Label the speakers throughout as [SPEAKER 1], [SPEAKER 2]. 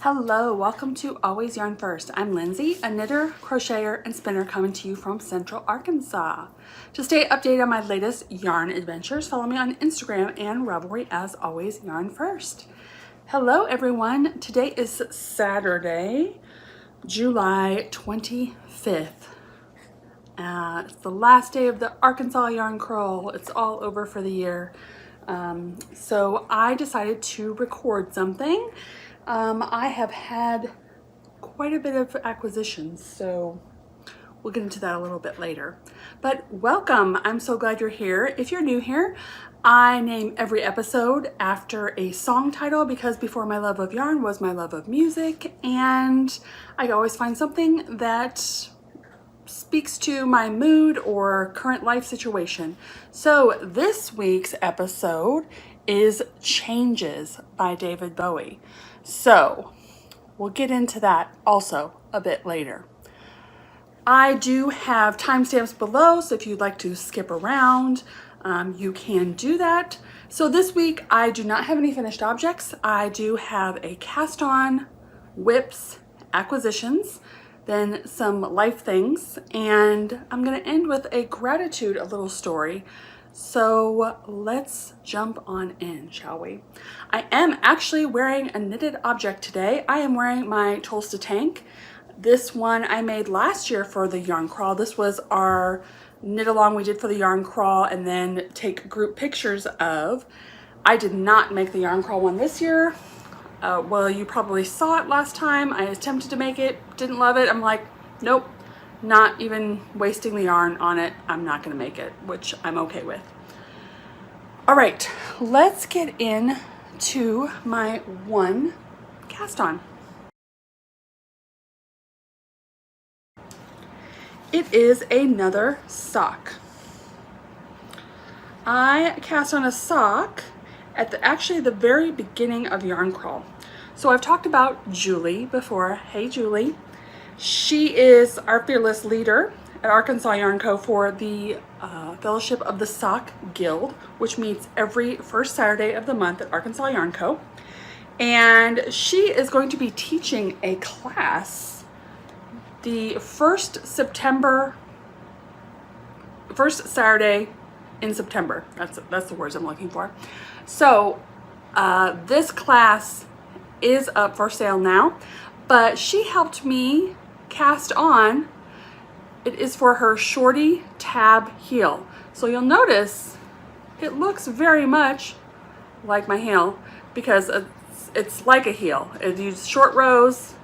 [SPEAKER 1] Hello, welcome to Always Yarn First. I'm Lindsay, a knitter, crocheter, and spinner coming to you from Central Arkansas. To stay updated on my latest yarn adventures, follow me on Instagram and Ravelry as Always Yarn First. Hello everyone, today is Saturday, July 25th. It's the last day of the Arkansas Yarn Crawl. It's all over for the year. So I decided to record something. I have had quite a bit of acquisitions, so we'll get into that a little bit later. But welcome, I'm so glad you're here. If you're new here, I name every episode after a song title because before my love of yarn was my love of music, and I always find something that speaks to my mood or current life situation. So this week's episode is Changes by David Bowie. So we'll get into that also a bit later. I do have timestamps below, so if you'd like to skip around, you can do that. So this week I do not have any finished objects. I do have a cast on, whips, acquisitions, then some life things, and I'm going to end with a gratitude, a little story. So let's jump on in, shall we? I am actually wearing a knitted object today. I am wearing my Tolsta Tank. This one I made last year for the yarn crawl. This was our knit along we did for the yarn crawl and then take group pictures of. I did not make the yarn crawl one this year. Well, you probably saw it last time. I attempted to make it, didn't love it. I'm like, nope, not even wasting the yarn on it. I'm not gonna make it, which I'm okay with. All right, let's get into my one cast on. It is another sock. I cast on a sock at actually the very beginning of Yarn Crawl. So I've talked about Julie before. Hey Julie. She is our fearless leader at ArkansasYarnCo for the Fellowship of the Sock Guild, which meets every first Saturday of the month at ArkansasYarnCo. And she is going to be teaching a class the first Saturday in September. That's the words I'm looking for. So this class is up for sale now, but she helped me cast on. It is for her shorty tab heel. So you'll notice it looks very much like my heel because it's like a heel. It uses short rows,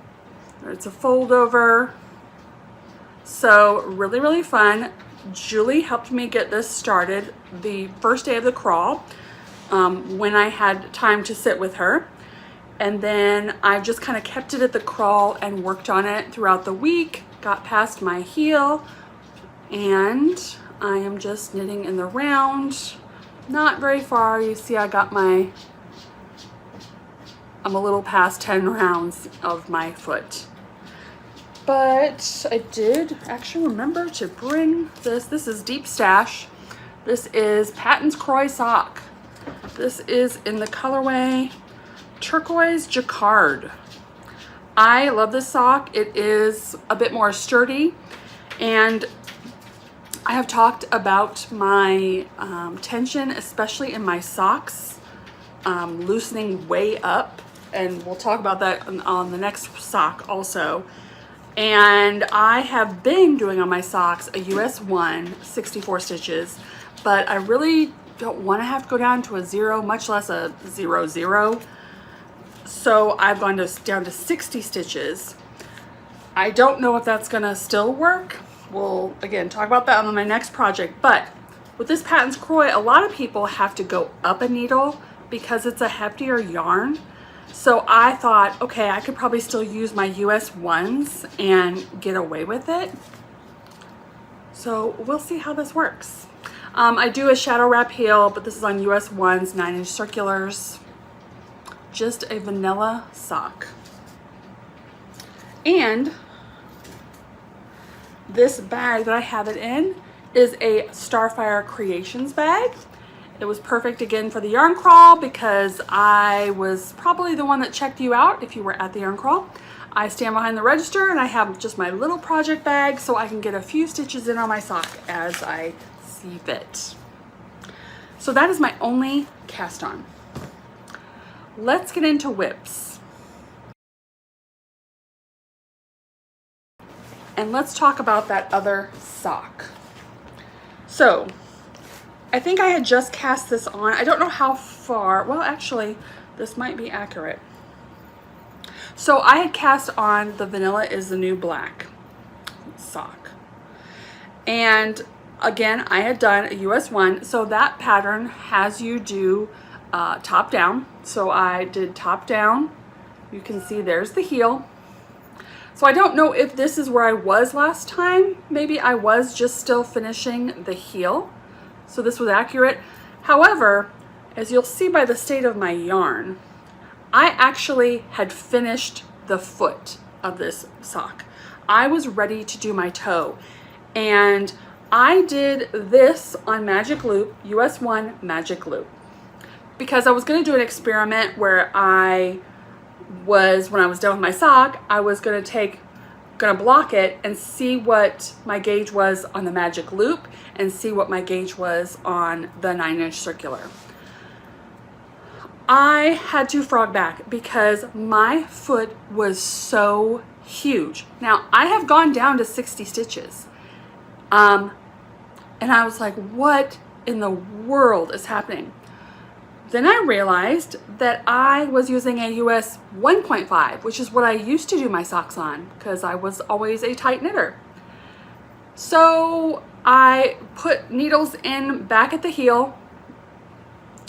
[SPEAKER 1] it's a fold over. So really, really fun. Julie helped me get this started the first day of the crawl when I had time to sit with her. And then I just kind of kept it at the crawl and worked on it throughout the week, got past my heel, and I am just knitting in the round. Not very far. You see I'm a little past 10 rounds of my foot. But I did actually remember to bring this. This is Deep Stash. This is Patton's Kroy Sock. This is in the colorway Turquoise Jacquard. I love this sock. It is a bit more sturdy, and I have talked about my tension, especially in my socks, loosening way up, and we'll talk about that on the next sock also. And I have been doing on my socks a US 1 64 stitches, but I really don't want to have to go down to a 0, much less a 0-0. So I've gone down to 60 stitches. I don't know if that's gonna still work. We'll again talk about that on my next project. But with this Patton's Kroy, a lot of people have to go up a needle because it's a heftier yarn. So I thought, okay, I could probably still use my US 1s and get away with it. So we'll see how this works. I do a shadow wrap heel, but this is on US 1s, 9-inch circulars. Just a vanilla sock. And this bag that I have it in is a Starfire Creations bag. It was perfect again for the yarn crawl because I was probably the one that checked you out if you were at the yarn crawl. I stand behind the register and I have just my little project bag so I can get a few stitches in on my sock as I see fit. So that is my only cast on. Let's get into whips. And let's talk about that other sock. So I think I had just cast this on. I don't know how far. Well, actually, this might be accurate. So I had cast on the Vanilla is the New Black sock. And again, I had done a US 1. So that pattern has you do top down. So I did top down. You can see there's the heel. So I don't know if this is where I was last time. Maybe I was just still finishing the heel. So this was accurate. However, as you'll see by the state of my yarn, I actually had finished the foot of this sock. I was ready to do my toe. And I did this on Magic Loop, US 1 Magic Loop. Because I was gonna do an experiment where when I was done with my sock, I was gonna block it and see what my gauge was on the Magic Loop and see what my gauge was on the 9-inch circular. I had to frog back because my foot was so huge. Now I have gone down to 60 stitches. And I was like, what in the world is happening? Then I realized that I was using a US 1.5, which is what I used to do my socks on because I was always a tight knitter. So I put needles in back at the heel.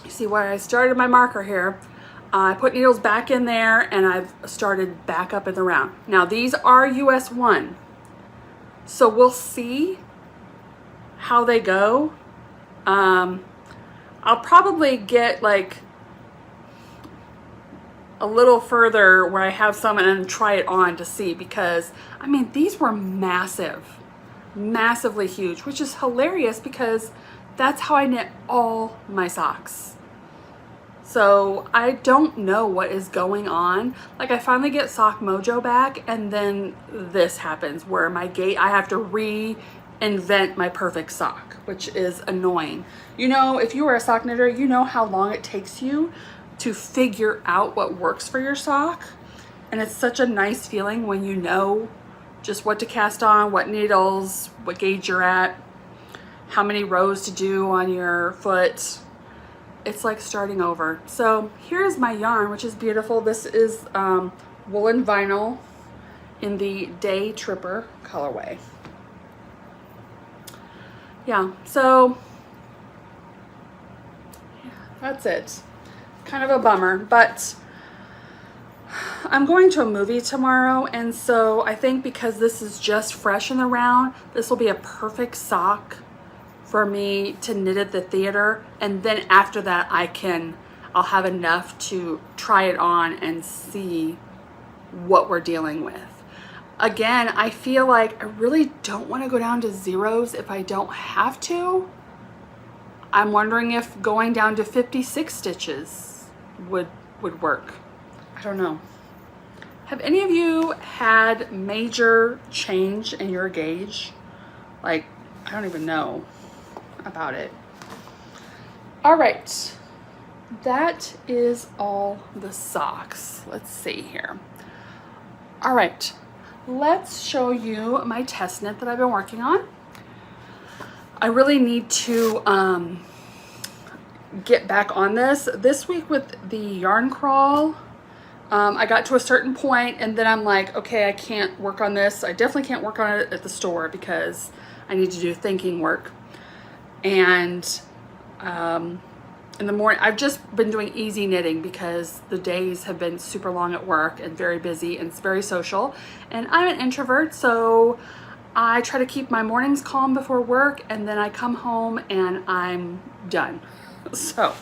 [SPEAKER 1] You see where I started my marker here. I put needles back in there and I've started back up in the round. Now these are US 1. So we'll see how they go. I'll probably get like a little further where I have some and try it on to see because I mean these were massive, massively huge, which is hilarious because that's how I knit all my socks. So I don't know what is going on. Like I finally get sock mojo back and then this happens where I have to reinvent my perfect sock, which is annoying. You know, if you are a sock knitter, you know how long it takes you to figure out what works for your sock. And it's such a nice feeling when you know just what to cast on, what needles, what gauge you're at, how many rows to do on your foot. It's like starting over. So here's my yarn, which is beautiful. This is woolen vinyl in the Day Tripper colorway. Yeah, so yeah, that's it. Kind of a bummer, but I'm going to a movie tomorrow, and so I think because this is just fresh in the round, this will be a perfect sock for me to knit at the theater, and then after that I'll have enough to try it on and see what we're dealing with. Again, I feel like I really don't want to go down to zeros if I don't have to. I'm wondering if going down to 56 stitches would work. I don't know. Have any of you had major change in your gauge? Like, I don't even know about it. All right, that is all the socks. Let's see here. All right. Let's show you my test knit that I've been working on. I really need to get back on this week with the yarn crawl. I got to a certain point and then I'm like, okay, I can't work on this. I definitely can't work on it at the store because I need to do thinking work. And in the morning, I've just been doing easy knitting because the days have been super long at work and very busy and it's very social. And I'm an introvert, so I try to keep my mornings calm before work and then I come home and I'm done. So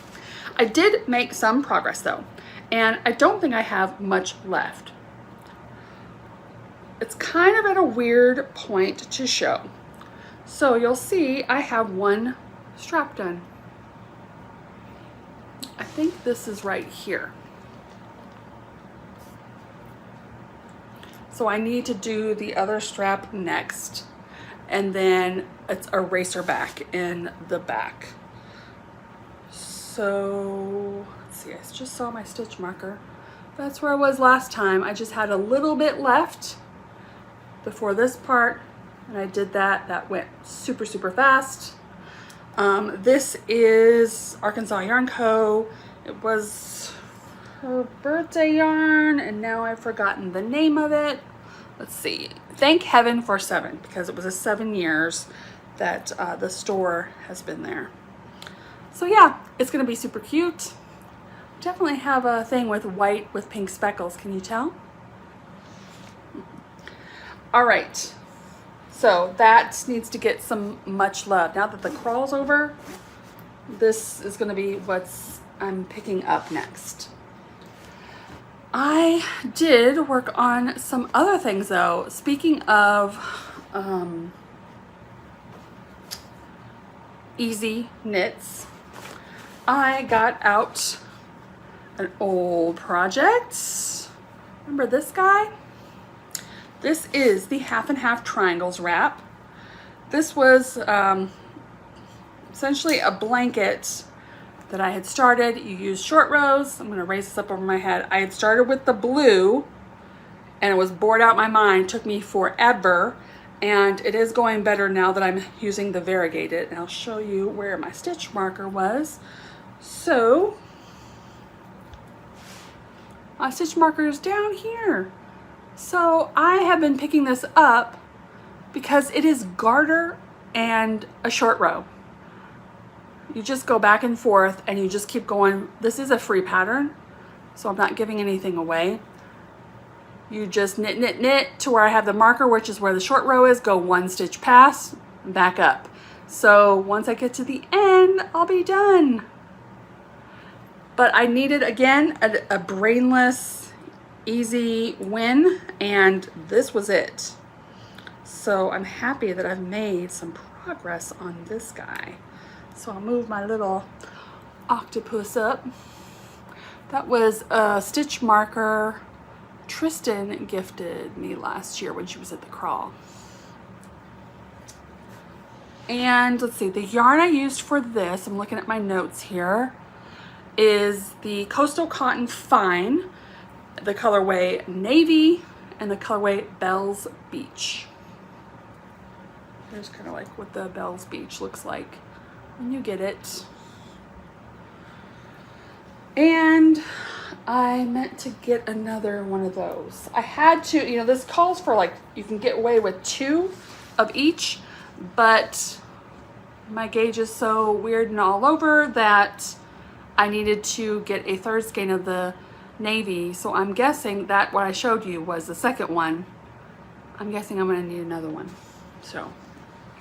[SPEAKER 1] I did make some progress though, and I don't think I have much left. It's kind of at a weird point to show. So you'll see I have one strap done. I think this is right here. So I need to do the other strap next, and then it's a racer back in the back. So let's see, I just saw my stitch marker. That's where I was last time. I just had a little bit left before this part, and I did that. That went super, super fast. This is ArkansasYarnCo. It was her birthday yarn, and now I've forgotten the name of it. Let's see, Thank Heaven for 7, because it was 7 years that the store has been there. So yeah, it's gonna be super cute. Definitely have a thing with white with pink speckles, can you tell? All right, so that needs to get some much love. Now that the crawl's over, this is gonna be what's I'm picking up next. I did work on some other things though. Speaking of easy knits, I got out an old project. Remember this guy? This is the half and half triangles wrap. This was essentially a blanket that I had started. You use short rows. I'm gonna raise this up over my head. I had started with the blue and it was bored out my mind. It took me forever, and it is going better now that I'm using the variegated. And I'll show you where my stitch marker was. So my stitch marker is down here. So I have been picking this up because it is garter and a short row. You just go back and forth and you just keep going. This is a free pattern, so I'm not giving anything away. You just knit, knit, knit to where I have the marker, which is where the short row is, go 1 stitch past, and back up. So once I get to the end, I'll be done. But I needed, again, a brainless, easy win, and this was it. So I'm happy that I've made some progress on this guy. So I'll move my little octopus up. That was a stitch marker Tristan gifted me last year when she was at the crawl. And let's see, the yarn I used for this, I'm looking at my notes here, is the Coastal Cotton Fine, the colorway Navy, and the colorway Bells Beach. Here's kind of like what the Bells Beach looks like when you get it. And I meant to get another one of those. I had to, you know, this calls for like, you can get away with 2 of each, but my gauge is so weird and all over that I needed to get a 3rd skein of the navy. So I'm guessing that what I showed you was the 2nd one. I'm guessing I'm gonna need another one. So,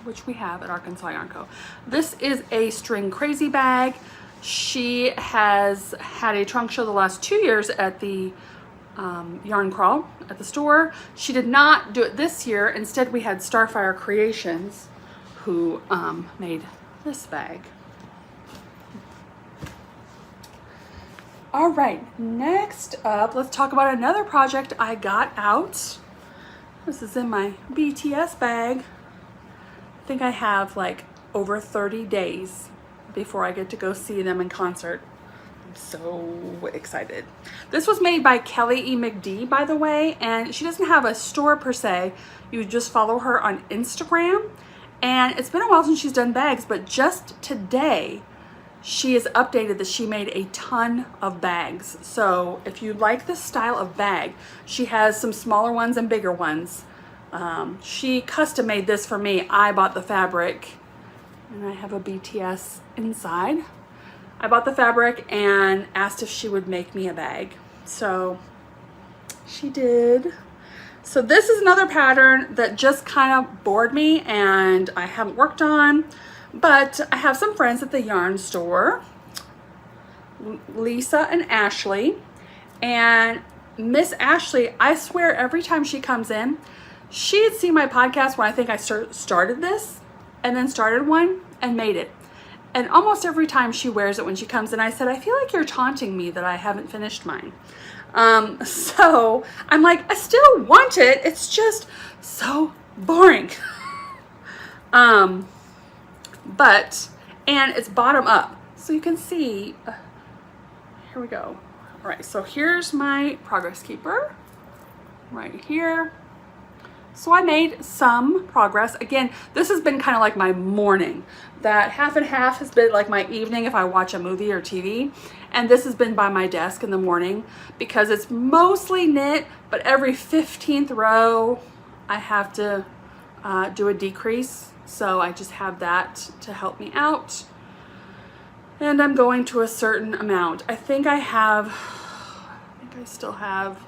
[SPEAKER 1] which we have at ArkansasYarnCo. This is a String Crazy bag. She has had a trunk show the last 2 years at the yarn crawl at the store. She did not do it this year. Instead, we had Starfire Creations who made this bag. All right, next up, let's talk about another project I got out. This is in my BTS bag. I think I have like over 30 days before I get to go see them in concert. I'm so excited. This was made by Kelly E. McD, by the way, and she doesn't have a store per se. You just follow her on Instagram. And it's been a while since she's done bags, but just today, she has updated that she made a ton of bags. So if you like this style of bag, she has some smaller ones and bigger ones. She custom made this for me. I bought the fabric, and I have a BTS inside. I bought the fabric and asked if she would make me a bag. So she did. So this is another pattern that just kind of bored me and I haven't worked on, but I have some friends at the yarn store, Lisa and Ashley, and Miss Ashley, I swear every time she comes in, she had seen my podcast when I think I started this and then started one and made it. And almost every time she wears it when she comes in, I said, I feel like you're taunting me that I haven't finished mine. So I'm like, I still want it. It's just so boring. And it's bottom up. So you can see, here we go. All right, so here's my progress keeper right here. So I made some progress. Again, this has been kind of like my morning. That half and half has been like my evening if I watch a movie or TV. And this has been by my desk in the morning because it's mostly knit, but every 15th row I have to do a decrease. So I just have that to help me out. And I'm going to a certain amount. I think I still have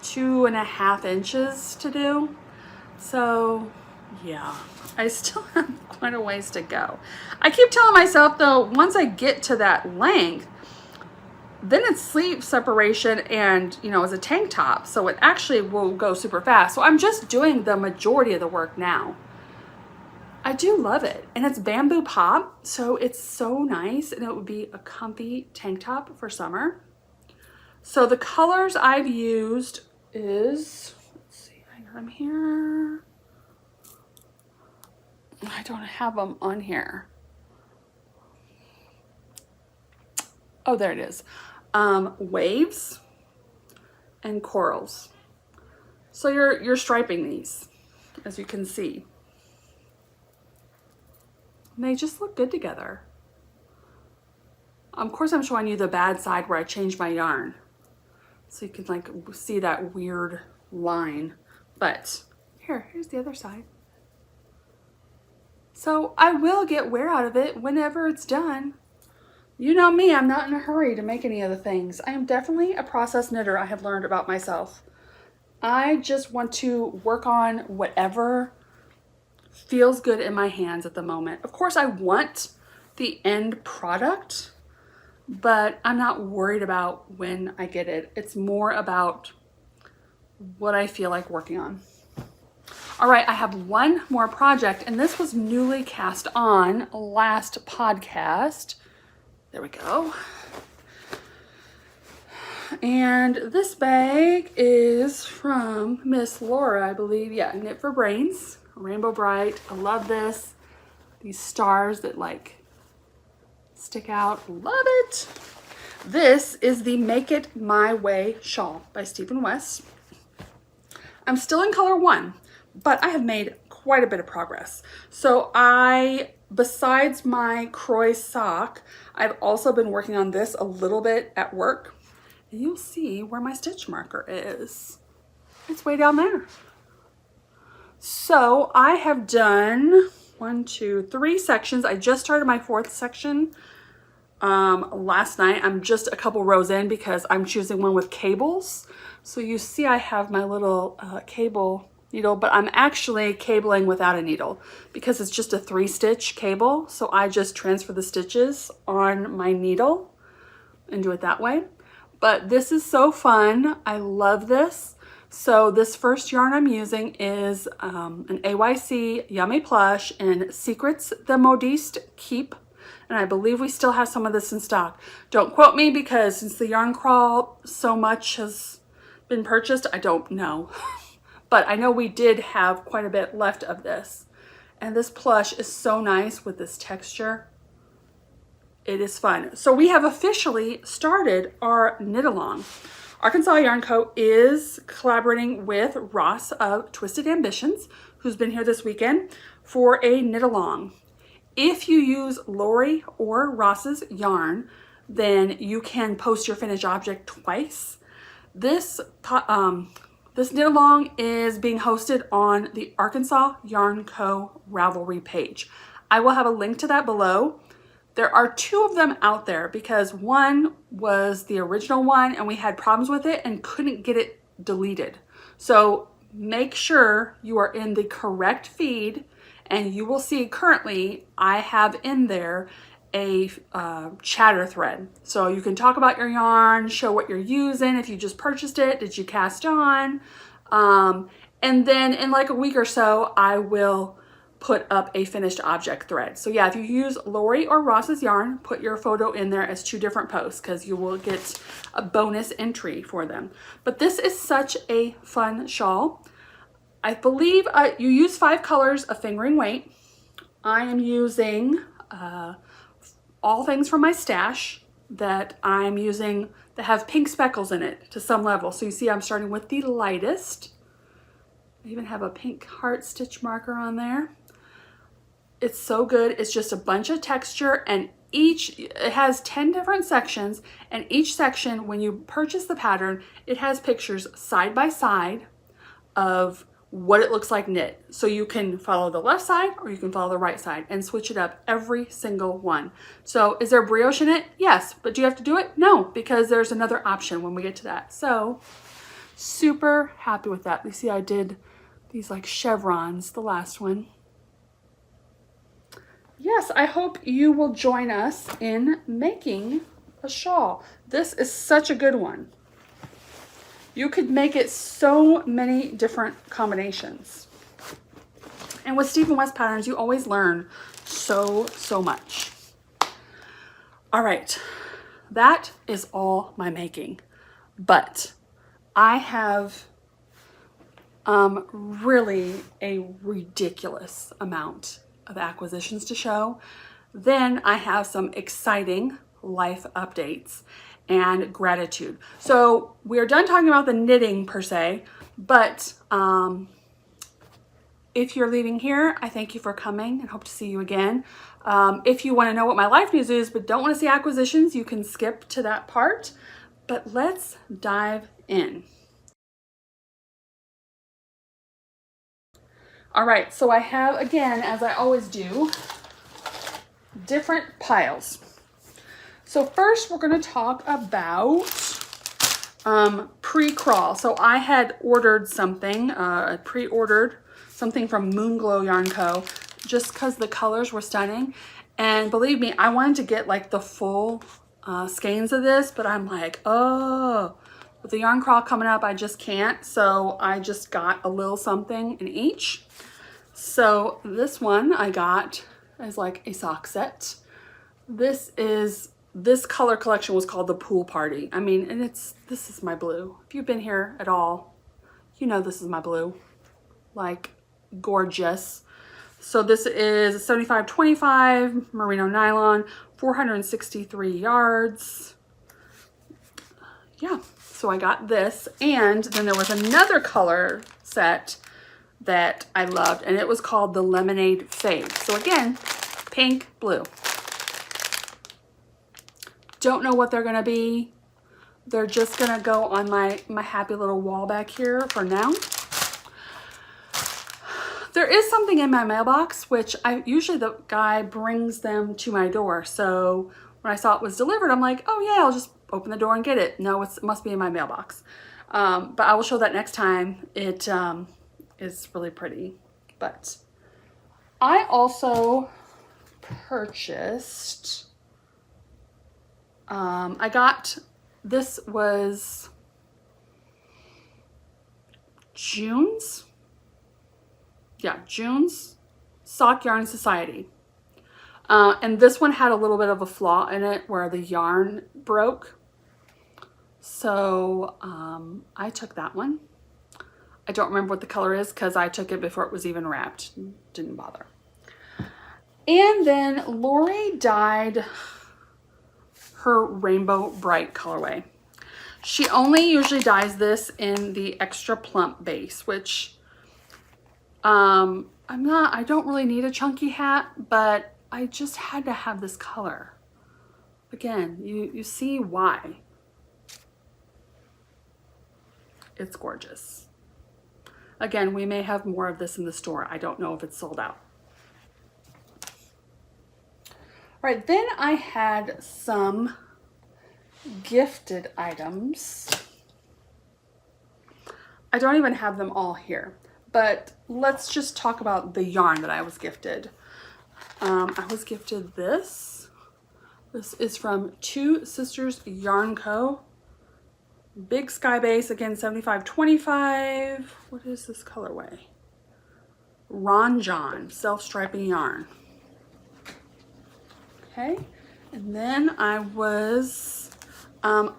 [SPEAKER 1] 2.5 inches to do. So yeah, I still have quite a ways to go. I keep telling myself though, once I get to that length, then it's sleeve separation and, you know, as a tank top. So it actually will go super fast. So I'm just doing the majority of the work now. I do love it. And it's bamboo pop. So it's so nice. And it would be a comfy tank top for summer. So the colors I've used is, let's see, I got them here. I don't have them on here. Oh, there it is. Waves and corals. So you're striping these, as you can see. And they just look good together. Of course, I'm showing you the bad side where I changed my yarn. So you can like see that weird line. But here's the other side. So I will get wear out of it whenever it's done. You know me, I'm not in a hurry to make any of the things. I am definitely a process knitter, I have learned about myself. I just want to work on whatever feels good in my hands at the moment. Of course, I want the end product, but I'm not worried about when I get it. It's more about what I feel like working on. All right, I have one more project, and this was newly cast on last podcast. There we go. And this bag is from Miss Laura, I believe. Yeah, Knit for Brains, Rainbow Bright. I love this. These stars that like stick out. Love it. This is the Make It My Way shawl by Stephen West. I'm still in color 1, but I have made quite a bit of progress. So besides my Kroy sock, I've also been working on this a little bit at work. And you'll see where my stitch marker is. It's way down there. So I have done 1, 2, 3 sections. I just started my 4th section last night. I'm just a couple rows in because I'm choosing one with cables. So you see I have my little cable needle, but I'm actually cabling without a needle because it's just a 3-stitch cable. So I just transfer the stitches on my needle and do it that way. But this is so fun. I love this. So this first yarn I'm using is an AYC Yummy Plush in Secrets the Modeste Keep. And I believe we still have some of this in stock. Don't quote me because since the yarn crawl so much has been purchased, I don't know. But I know we did have quite a bit left of this. And this plush is so nice with this texture. It is fun. So we have officially started our knit along. ArkansasYarnCo is collaborating with Ross of Twisted Ambitions, who's been here this weekend, for a knit along. If you use Lori or Ross's yarn, then you can post your finished object twice. This knit along is being hosted on the ArkansasYarnCo Ravelry page. I will have a link to that below. There are 2 of them out there because one was the original one and we had problems with it and couldn't get it deleted. So make sure you are in the correct feed, and you will see currently I have in there a chatter thread. So you can talk about your yarn, show what you're using, if you just purchased it, did you cast on? And then in like a week or so, I will put up a finished object thread. So yeah, if you use Lori or Ross's yarn, put your photo in there as 2 different posts because you will get a bonus entry for them. But this is such a fun shawl. I believe you use 5 colors of fingering weight. I am using all things from my stash that I'm using that have pink speckles in it to some level. So you see I'm starting with the lightest. I even have a pink heart stitch marker on there. It's so good. It's just a bunch of texture, and it has 10 different sections, and each section, when you purchase the pattern, it has pictures side by side of what it looks like knit. So you can follow the left side or you can follow the right side and switch it up every single one. So is there brioche in it? Yes. But do you have to do it? No, because there's another option when we get to that. So super happy with that. You see I did these like chevrons, the last one. Yes, I hope you will join us in making a shawl. This is such a good one. You could make it so many different combinations. And with Stephen West patterns, you always learn so much. All right, that is all my making. But I have really a ridiculous amount of acquisitions to show. Then I have some exciting life updates and gratitude. So we're done talking about the knitting per se, but if you're leaving here, I thank you for coming and hope to see you again. If you want to know what my life news is but don't want to see acquisitions, you can skip to that part. But let's dive in. All right, so I have, again, as I always do, different piles. So first we're going to talk about pre-crawl. So I had ordered something, pre-ordered something from Moonglow Yarn Co. just because the colors were stunning. And believe me, I wanted to get like the full skeins of this, but I'm like, oh, with the yarn crawl coming up, I just can't. So I just got a little something in each. So this one I got as like a sock set. This color collection was called the Pool Party. I mean, and this is my blue. If you've been here at all, you know this is my blue. Like, gorgeous. So this is 75/25 merino nylon, 463 yards. Yeah, so I got this. And then there was another color set that I loved, and it was called the Lemonade Fade. So again, pink, blue. Don't know what they're gonna be. They're just gonna go on my happy little wall back here for now. There is something in my mailbox, which usually the guy brings them to my door. So when I saw it was delivered, I'm like, oh yeah, I'll just open the door and get it. No, it must be in my mailbox. But I will show that next time. It is really pretty. But I also purchased, I got, this was June's. Yeah, June's Sock Yarn Society. And this one had a little bit of a flaw in it where the yarn broke. So I took that one. I don't remember what the color is because I took it before it was even wrapped. Didn't bother. And then Lori dyed her Rainbow Bright colorway. She only usually dyes this in the extra plump base, which I don't really need a chunky hat, but I just had to have this color. Again, you see why. It's gorgeous. Again, we may have more of this in the store. I don't know if it's sold out. All right, then I had some gifted items. I don't even have them all here, but let's just talk about the yarn that I was gifted. I was gifted this. This is from Two Sisters Yarn Co. Big Sky Base, again, 75/25. What is this colorway? Ron John self-striping yarn. Okay, and then I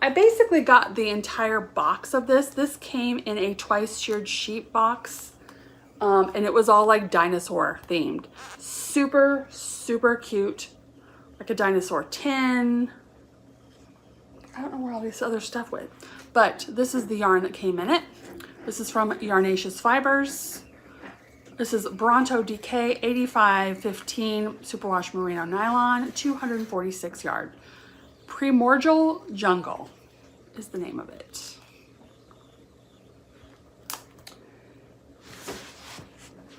[SPEAKER 1] basically got the entire box of this. This came in a twice sheared sheep box, and it was all like dinosaur themed. Super, super cute, like a dinosaur tin. I don't know where all this other stuff went, but this is the yarn that came in it. This is from Yarnaceous Fibers. This is Bronto DK 8515 Superwash Merino Nylon, 246 yard. Primordial Jungle is the name of it.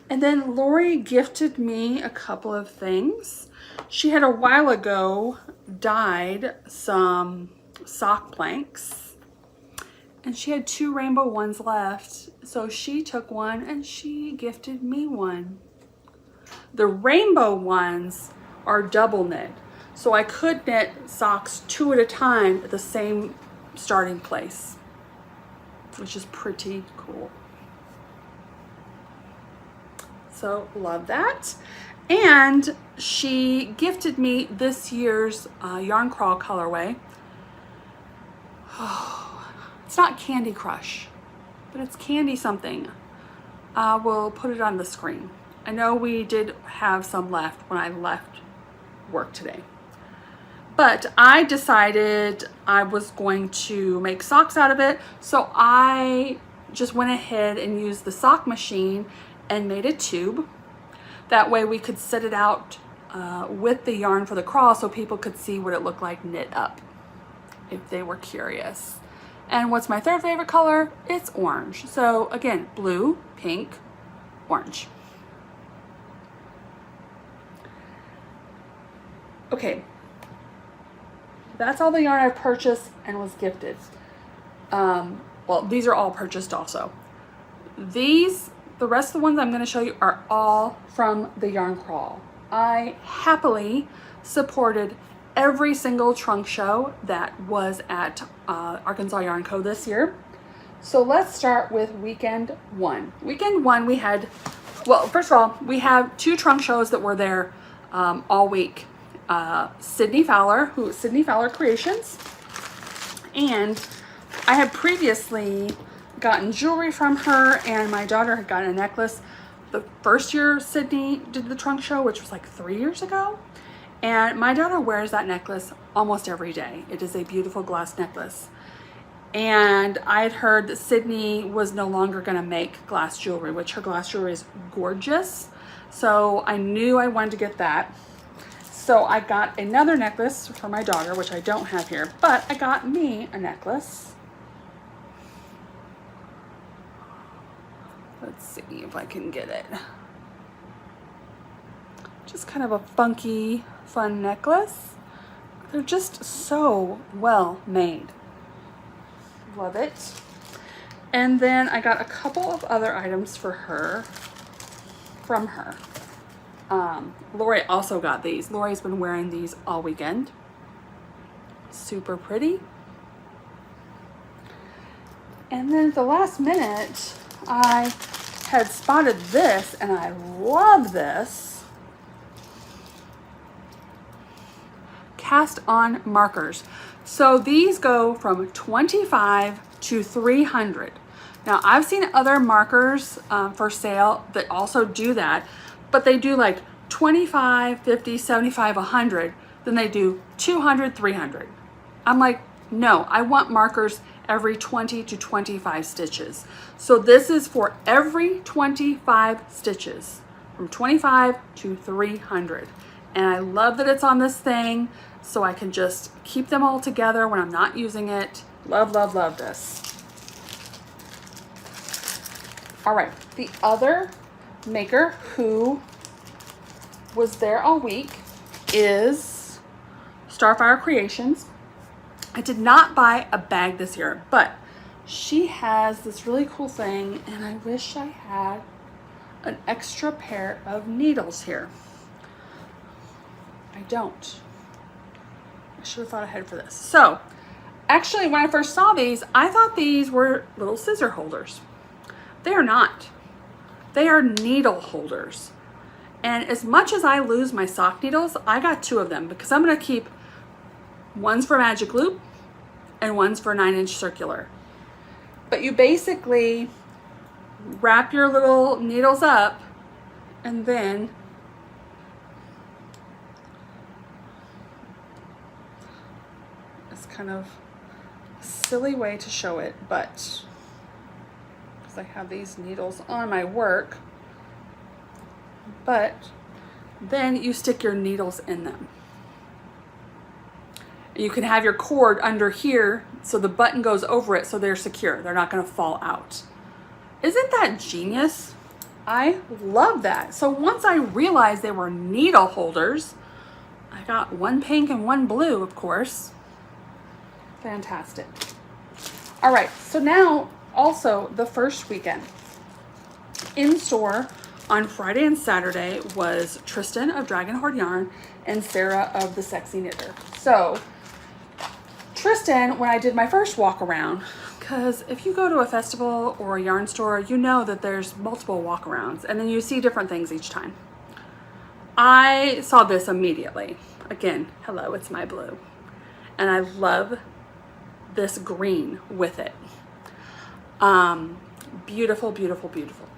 [SPEAKER 1] And then Lori gifted me a couple of things. She had a while ago dyed some sock planks, and she had 2 rainbow ones left. So she took one and she gifted me one. The rainbow ones are double knit, so I could knit socks 2 at a time at the same starting place, which is pretty cool. So love that. And she gifted me this year's Yarn Crawl colorway. It's not Candy Crush, but it's Candy something. I will put it on the screen. I know we did have some left when I left work today, but I decided I was going to make socks out of it. So I just went ahead and used the sock machine and made a tube. That way we could set it out with the yarn for the crawl so people could see what it looked like knit up if they were curious. And what's my third favorite color? It's orange. So again, blue, pink, orange. Okay, that's all the yarn I've purchased and was gifted. Well, these are all purchased also. The rest of the ones I'm going to show you are all from the Yarn Crawl. I happily supported every single trunk show that was at ArkansasYarnCo this year. So let's start with weekend 1. Weekend 1 we had, well, first of all, we have 2 trunk shows that were there all week. Cydney Fowler, Cydney Fowler Creations, and I had previously gotten jewelry from her, and my daughter had gotten a necklace the first year Cydney did the trunk show, which was like 3 years ago. And my daughter wears that necklace almost every day. It is a beautiful glass necklace. And I had heard that Cydney was no longer going to make glass jewelry, which her glass jewelry is gorgeous. So I knew I wanted to get that. So I got another necklace for my daughter, which I don't have here, but I got me a necklace. Let's see if I can get it. Just kind of a funky, fun necklace. They're just so well made. Love it. And then I got a couple of other items for her, from her. Lori also got these. Lori's been wearing these all weekend. Super pretty. And then at the last minute, I had spotted this, and I love this. Cast on markers. So these go from 25 to 300. Now I've seen other markers for sale that also do that, but they do like 25, 50, 75, 100. Then they do 200, 300. I'm like, no, I want markers every 20 to 25 stitches. So this is for every 25 stitches, from 25 to 300. And I love that it's on this thing, so I can just keep them all together when I'm not using it. Love, love, love this. All right, the other maker who was there all week is Starfire Creations. I did not buy a bag this year, but she has this really cool thing, and I wish I had an extra pair of needles here. I don't. I should have thought ahead for this. So, actually, when I first saw these, I thought these were little scissor holders. They are not. They are needle holders. And as much as I lose my sock needles, I got 2 of them because I'm gonna keep one's for magic loop and one's for 9-inch circular. But you basically wrap your little needles up and then it's kind of a silly way to show it, but because I have these needles on my work, but then you stick your needles in them. You can have your cord under here so the button goes over it so they're secure. They're not going to fall out. Isn't that genius? I love that. So once I realized they were needle holders, I got one pink and one blue, of course. Fantastic. All right, so now also the first weekend. In store on Friday and Saturday was Tristan of Dragon Hoard Yarn and Sarah of the Sexy Knitter. So Tristan, when I did my first walk around, because if you go to a festival or a yarn store, you know that there's multiple walk arounds and then you see different things each time. I saw this immediately. Again, hello, it's my blue. And I love this green with it. Beautiful, beautiful, beautiful.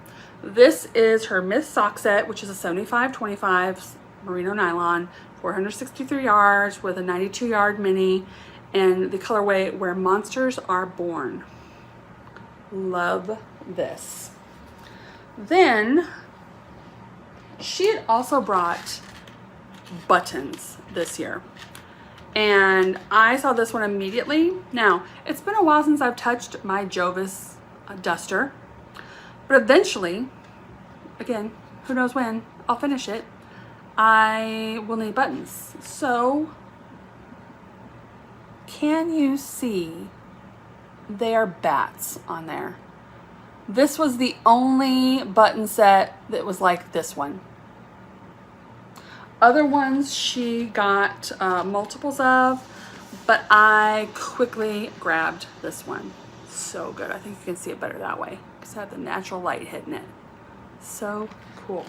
[SPEAKER 1] This is her Myth sock set, which is a 75/25 merino nylon, 463 yards with a 92 yard mini, and the colorway Where Monsters Are Born. Love this. Then she had also brought buttons this year, and I saw this one immediately. Now, it's been a while since I've touched my Jovis duster, but eventually, again, who knows when, I'll finish it. I will need buttons. So, can you see they are bats on there? This was the only button set that was like this one. Other ones she got multiples of, but I quickly grabbed this one. So good. I think you can see it better that way because I have the natural light hitting it. So cool.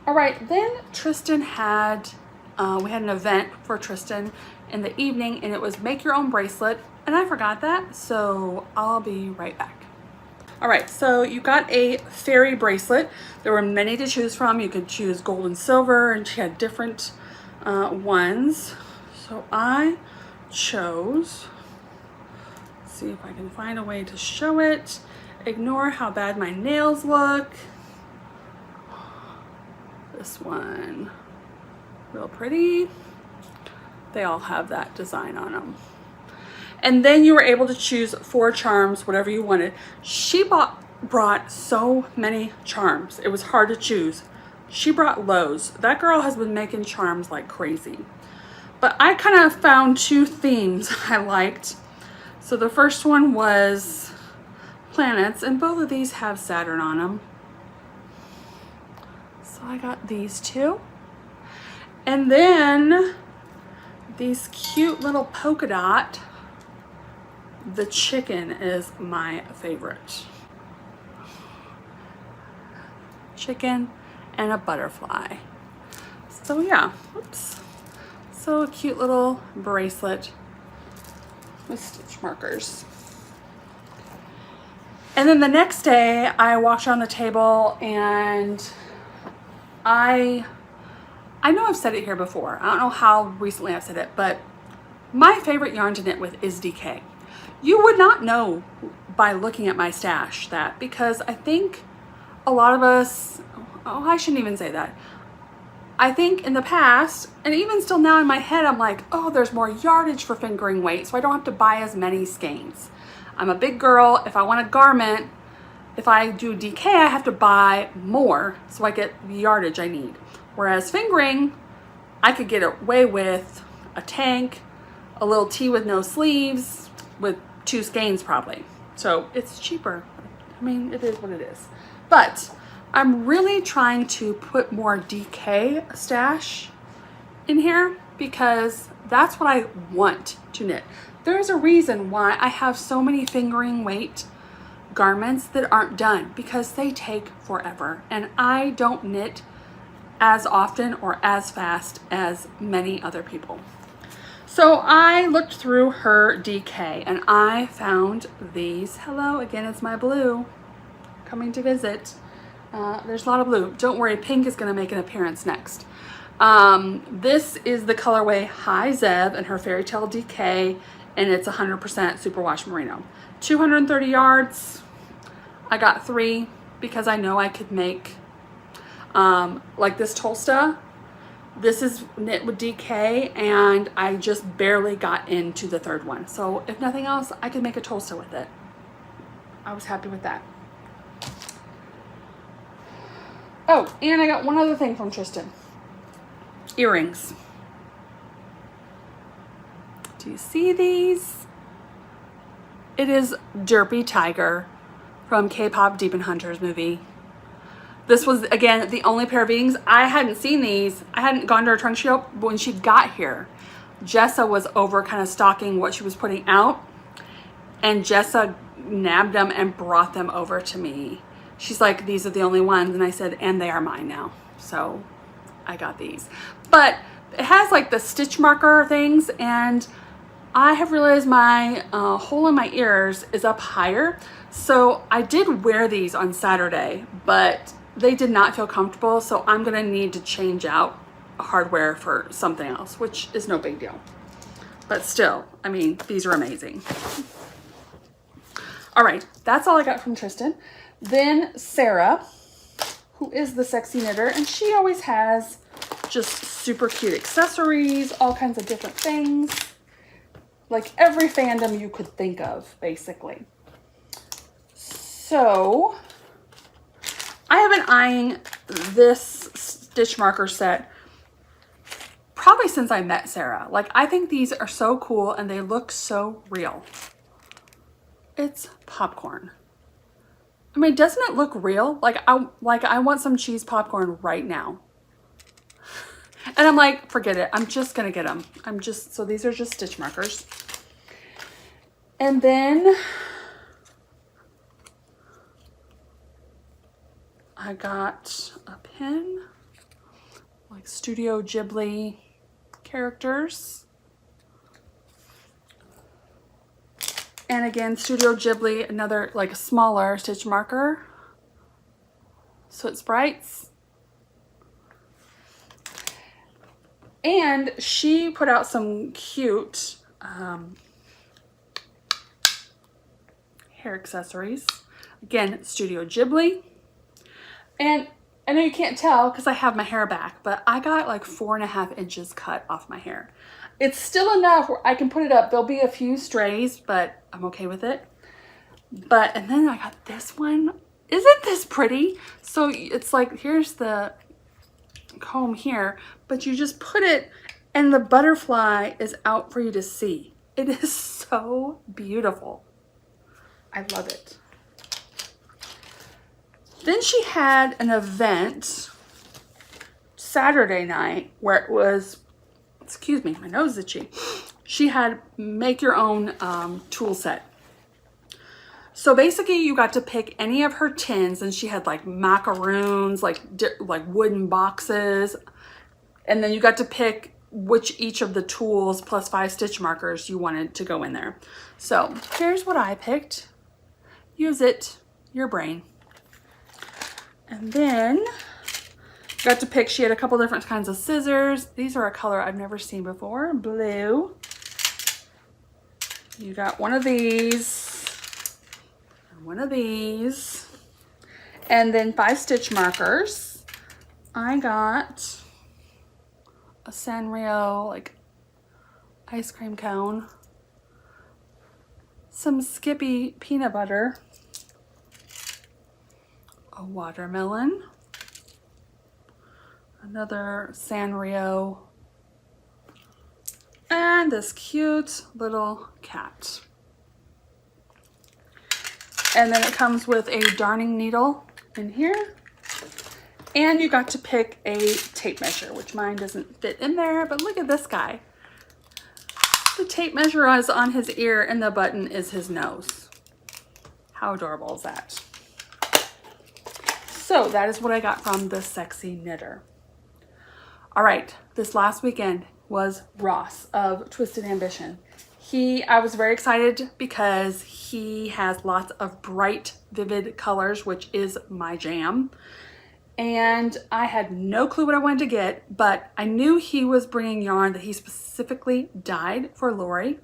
[SPEAKER 1] All right, then Tristan had, we had an event for Tristan in the evening, and it was make your own bracelet, and I forgot that, so I'll be right back. All right, so you got a fairy bracelet. There were many to choose from. You could choose gold and silver, and she had different ones. So I chose, let's see if I can find a way to show it. Ignore how bad my nails look. This one, real pretty. They all have that design on them. And then you were able to choose 4 charms, whatever you wanted. She brought so many charms. It was hard to choose. She brought lows. That girl has been making charms like crazy. But I kind of found 2 themes I liked. So the first one was planets, and both of these have Saturn on them. So I got these 2. And then these cute little polka dot. The chicken is my favorite. Chicken and a butterfly. So yeah, oops. So a cute little bracelet with stitch markers. And then the next day I walked around the table, and I know I've said it here before. I don't know how recently I've said it, but my favorite yarn to knit with is DK. You would not know by looking at my stash that, because I think a lot of us, oh, I shouldn't even say that. I think in the past, and even still now in my head, I'm like, oh, there's more yardage for fingering weight, so I don't have to buy as many skeins. I'm a big girl. If I want a garment, if I do DK, I have to buy more so I get the yardage I need. Whereas fingering, I could get away with a tank, a little tee with no sleeves, with 2 skeins probably. So it's cheaper. I mean, it is what it is. But I'm really trying to put more DK stash in here because that's what I want to knit. There's a reason why I have so many fingering weight garments that aren't done because they take forever. And I don't knit as often or as fast as many other people. So I looked through her DK and I found these. Hello, again, it's my blue coming to visit. There's a lot of blue. Don't worry, pink is gonna make an appearance next. This is the colorway High Zeb and her Fairy Tale DK, and it's 100% superwash merino. 230 yards. I got 3 because I know I could make, like this Tolsta. This is knit with DK, and I just barely got into the 3rd one. So if nothing else, I could make a Tolsta with it. I was happy with that. Oh, and I got one other thing from Tristan. Earrings. Do you see these? It is Derpy Tiger from K-Pop Demon Hunters movie. This was, again, the only pair of earrings. I hadn't seen these. I hadn't gone to her trunk show, but when she got here, Jessa was over kind of stalking what she was putting out, and Jessa nabbed them and brought them over to me. She's like, these are the only ones, and I said, and they are mine now. So I got these. But it has like the stitch marker things, and I have realized my hole in my ears is up higher. So I did wear these on Saturday, but they did not feel comfortable. So I'm gonna need to change out hardware for something else, which is no big deal. But still, I mean, these are amazing. All right, that's all I got from Tristan. Then Sarah, who is the sexy knitter, and she always has just super cute accessories, all kinds of different things. Like every fandom you could think of, basically. So I have been eyeing this stitch marker set probably since I met Sarah. Like, I think these are so cool and they look so real. It's popcorn. I mean, doesn't it look real? Like I want some cheese popcorn right now. And I'm like, forget it. I'm just gonna get them. So these are just stitch markers. And then I got a pin, like Studio Ghibli characters. And again, Studio Ghibli, another like smaller stitch marker. So it sprites. And she put out some cute hair accessories. Again, Studio Ghibli. And I know you can't tell because I have my hair back, but I got like 4.5 inches cut off my hair. It's still enough where I can put it up. There'll be a few strays, but I'm okay with it. And then I got this one. Isn't this pretty? So it's like, here's the comb here, but you just put it and the butterfly is out for you to see. It is so beautiful. I love it. Then she had an event Saturday night where it was, excuse me, my nose is itchy. She had make your own tool set. So basically you got to pick any of her tins, and she had like macaroons, like wooden boxes. And then you got to pick which each of the tools plus 5 stitch markers you wanted to go in there. So here's what I picked. Use it, your brain. And then got to pick, she had a couple different kinds of scissors. These are a color I've never seen before, blue. You got one of these, and one of these, and then 5 stitch markers. I got a Sanrio like ice cream cone, some Skippy peanut butter, a watermelon, another Sanrio, and this cute little cat. And then it comes with a darning needle in here. And you got to pick a tape measure, which mine doesn't fit in there, but look at this guy. The tape measure is on his ear and the button is his nose. How adorable is that? So that is what I got from the Sexy Knitter. All right, this last weekend was Ross of Twisted Ambition. I was very excited because he has lots of bright, vivid colors, which is my jam. And I had no clue what I wanted to get, but I knew he was bringing yarn that he specifically dyed for Lori.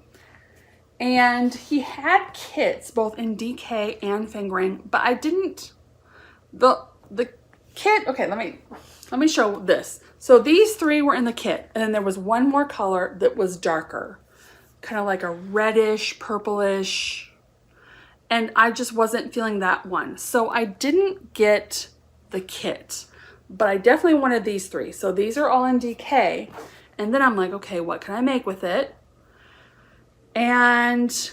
[SPEAKER 1] And he had kits both in DK and fingering, but I didn't, the kit, okay, let me show this. So these three were in the kit, and then there was one more color that was darker, kind of like a reddish, purplish, and I just wasn't feeling that one. So I didn't get the kit, but I definitely wanted these three. So these are all in DK, and then I'm like, okay, what can I make with it? And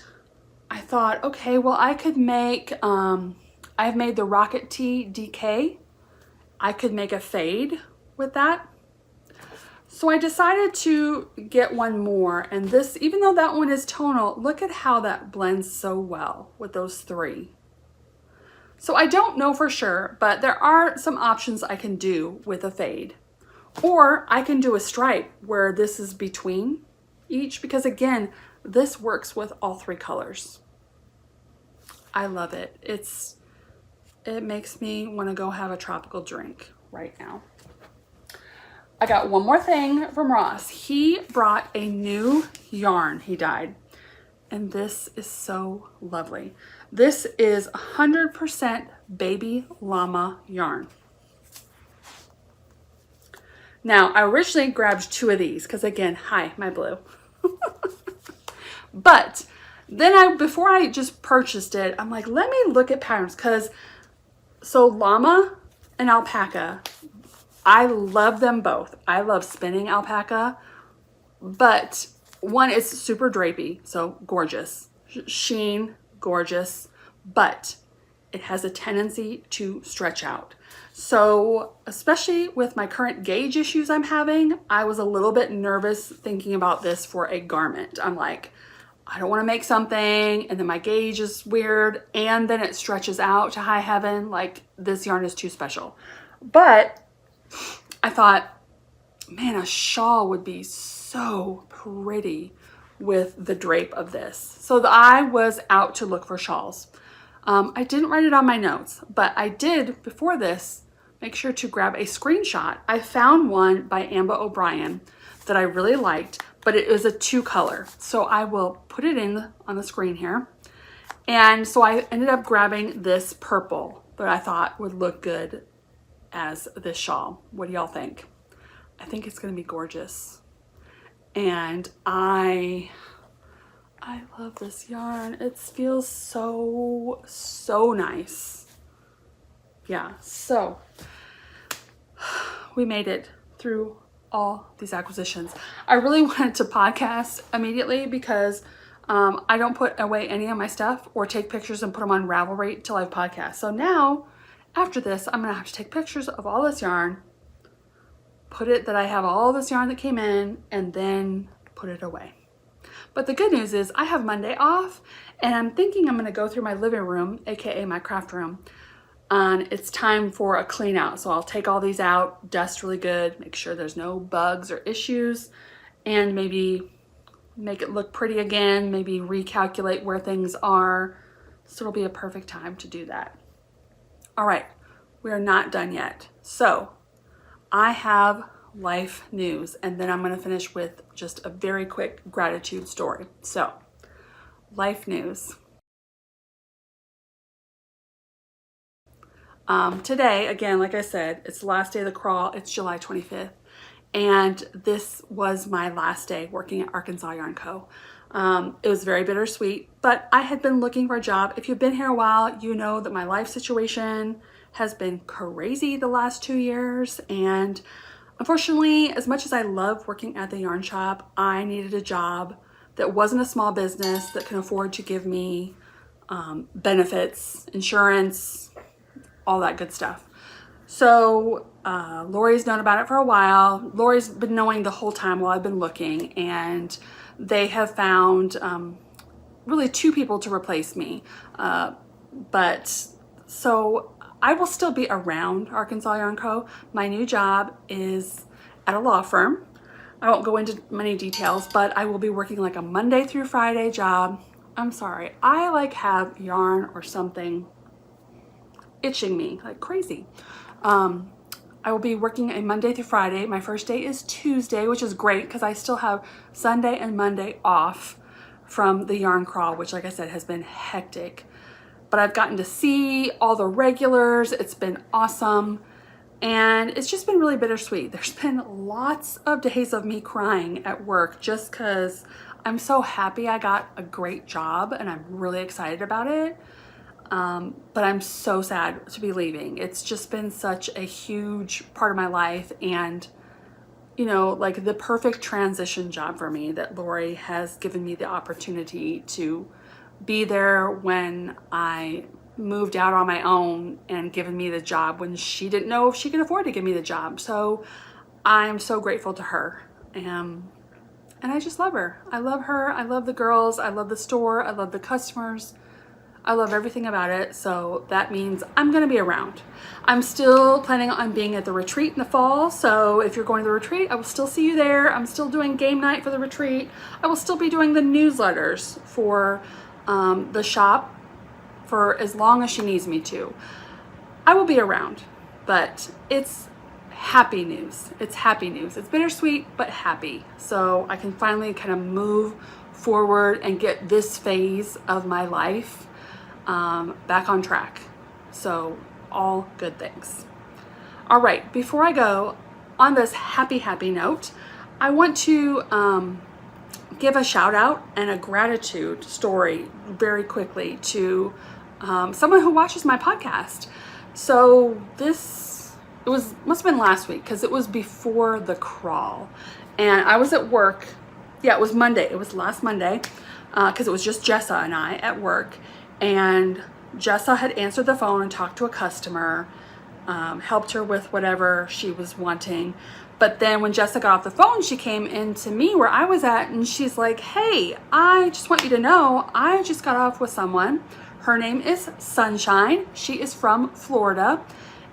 [SPEAKER 1] I thought, okay, well, I could make, I've made the Rocket Tee DK. I could make a fade with that. So I decided to get one more, and this, even though that one is tonal, look at how that blends so well with those three. So I don't know for sure, but there are some options I can do with a fade. Or I can do a stripe where this is between each, because again, this works with all three colors. I love it. It makes me want to go have a tropical drink right now. I got one more thing from Ross. He brought a new yarn he dyed, and this is so lovely. This is 100% baby llama yarn. Now, I originally grabbed 2 of these because, again, hi, my blue. But then before I just purchased it, I'm like, let me look at patterns, because so llama and alpaca, I love them both. I love spinning alpaca, but one is super drapey, so gorgeous. Sheen, gorgeous, but it has a tendency to stretch out. So especially with my current gauge issues I'm having, I was a little bit nervous thinking about this for a garment. I'm like, I don't want to make something and then my gauge is weird and then it stretches out to high heaven. Like, this yarn is too special. But I thought, man, a shawl would be so pretty with the drape of this. So I was out to look for shawls. I didn't write it on my notes, but I did, before this, make sure to grab a screenshot. I found one by Amber O'Brien that I really liked, but it was a 2-color. So I will put it in on the screen here. And so I ended up grabbing this purple that I thought would look good as this shawl. What do y'all think? I think it's gonna be gorgeous. And I love this yarn. It feels so, so nice. Yeah, so we made it through all these acquisitions. I really wanted to podcast immediately because I don't put away any of my stuff or take pictures and put them on Ravelry till I podcast. So now, after this, I'm gonna have to take pictures of all this yarn, put it that I have all this yarn that came in, and then put it away. But the good news is I have Monday off, and I'm thinking I'm gonna go through my living room, AKA my craft room, and it's time for a clean out. So I'll take all these out, dust really good, make sure there's no bugs or issues, and maybe make it look pretty again, maybe recalculate where things are. So it'll be a perfect time to do that. All right, we are not done yet. So I have life news, and then I'm gonna finish with just a very quick gratitude story. So, life news. Today, again, like I said, it's the last day of the crawl. It's July 25th. And this was my last day working at ArkansasYarnCo. It was very bittersweet, but I had been looking for a job. If you've been here a while, you know that my life situation has been crazy the last 2 years. And unfortunately, as much as I love working at the yarn shop, I needed a job that wasn't a small business that can afford to give me benefits, insurance, all that good stuff. So Lori's known about it for a while. Lori's been knowing the whole time while I've been looking, and they have found really 2 people to replace me. But so I will still be around Arkansas Yarn Co. My new job is at a law firm. I won't go into many details, but I will be working like a Monday through Friday job. I'm sorry, I like have yarn or something itching me like crazy. I will be working a Monday through Friday. My first day is Tuesday, which is great because I still have Sunday and Monday off from the yarn crawl, which, like I said, has been hectic. But I've gotten to see all the regulars. It's been awesome. And it's just been really bittersweet. There's been lots of days of me crying at work just because I'm so happy I got a great job and I'm really excited about it. But I'm so sad to be leaving. It's just been such a huge part of my life and, you know, like the perfect transition job for me that Lori has given me the opportunity to be there when I moved out on my own and given me the job when she didn't know if she could afford to give me the job. So I'm so grateful to her. And I just love her. I love her. I love the girls. I love the store. I love the customers. I love everything about it, so that means I'm gonna be around. I'm still planning on being at the retreat in the fall, so if you're going to the retreat, I will still see you there. I'm still doing game night for the retreat. I will still be doing the newsletters for the shop for as long as she needs me to. I will be around, but it's happy news. It's happy news. It's bittersweet, but happy. So I can finally kind of move forward and get this phase of my life back on track. So all good things. All right, before I go on this happy note, I want to give a shout out and a gratitude story very quickly to someone who watches my podcast. So must have been last week because it was before the crawl and I was at work. Yeah, it was Monday. It was last Monday because it was just Jessa and I at work. And Jessa had answered the phone and talked to a customer, helped her with whatever she was wanting. But then when Jessa got off the phone, she came in to me where I was at and she's like, hey, I just want you to know, I just got off with someone. Her name is Sunshine. She is from Florida.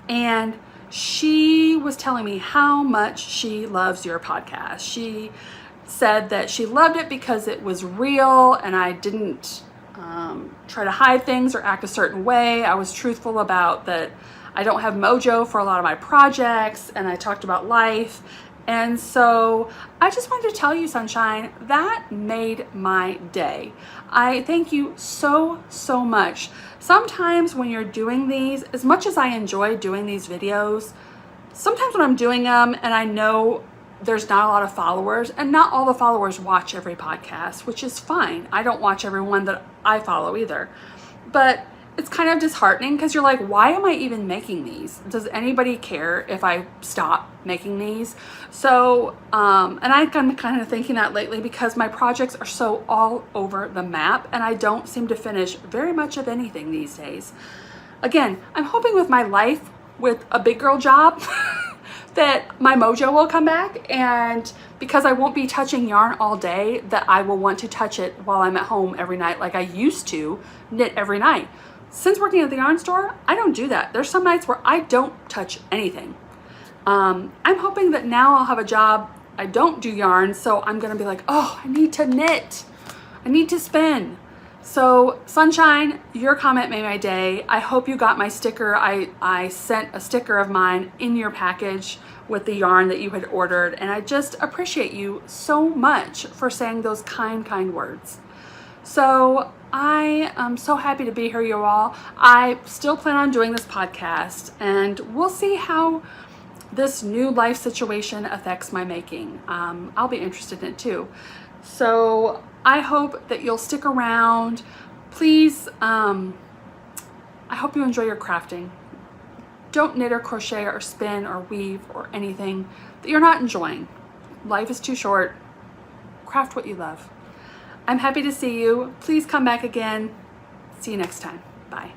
[SPEAKER 1] And she was telling me how much she loves your podcast. She said that she loved it because it was real and I didn't try to hide things or act a certain way. I was truthful about that I don't have mojo for a lot of my projects and I talked about life. And so I just wanted to tell you, Sunshine, that made my day. I thank you so much. Sometimes when you're doing these, as much as I enjoy doing these videos, sometimes when I'm doing them and I know there's not a lot of followers and not all the followers watch every podcast, which is fine. I don't watch everyone that I follow either. But it's kind of disheartening because you're like, why am I even making these? Does anybody care if I stop making these? So, and I've been kind of thinking that lately because my projects are so all over the map and I don't seem to finish very much of anything these days. Again, I'm hoping with my life with a big girl job that my mojo will come back, and because I won't be touching yarn all day, that I will want to touch it while I'm at home every night like I used to knit every night. Since working at the yarn store, I don't do that. There's some nights where I don't touch anything. I'm hoping that now I'll have a job, I don't do yarn, so I'm gonna be like, oh, I need to knit. I need to spin. So Sunshine, your comment made my day. I hope you got my sticker. I sent a sticker of mine in your package with the yarn that you had ordered, and I just appreciate you so much for saying those kind words. So I am so happy to be here, you all. I still plan on doing this podcast, and we'll see how this new life situation affects my making. I'll be interested in it too. So I hope that you'll stick around. Please, I hope you enjoy your crafting. Don't knit or crochet or spin or weave or anything that you're not enjoying. Life is too short. Craft what you love. I'm happy to see you. Please come back again. See you next time. Bye.